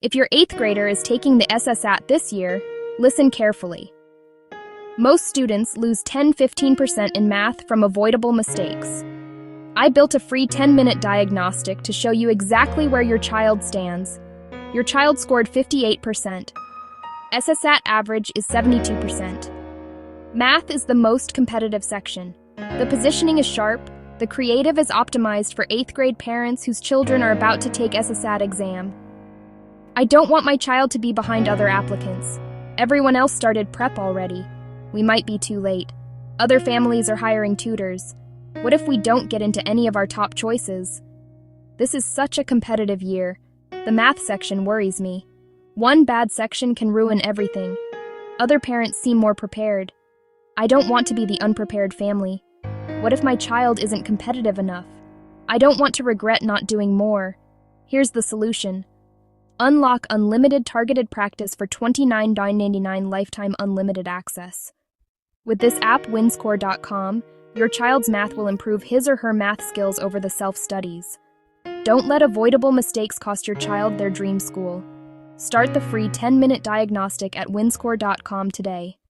If your 8th grader is taking the SSAT this year, listen carefully. Most students lose 10–15% in math from avoidable mistakes. I built a free 10-minute diagnostic to show you exactly where your child stands. Your child scored 58%. SSAT average is 72%. Math is the most competitive section. The positioning is sharp. The creative is optimized for 8th grade parents whose children are about to take SSAT exam. I don't want my child to be behind other applicants. Everyone else started prep already. We might be too late. Other families are hiring tutors. What if we don't get into any of our top choices? This is such a competitive year. The math section worries me. One bad section can ruin everything. Other parents seem more prepared. I don't want to be the unprepared family. What if my child isn't competitive enough? I don't want to regret not doing more. Here's the solution. Unlock unlimited targeted practice for $29.99 lifetime unlimited access. With this app, WinScorr.com, your child's math will improve his or her math skills over the self-studies. Don't let avoidable mistakes cost your child their dream school. Start the free 10-minute diagnostic at WinScorr.com today.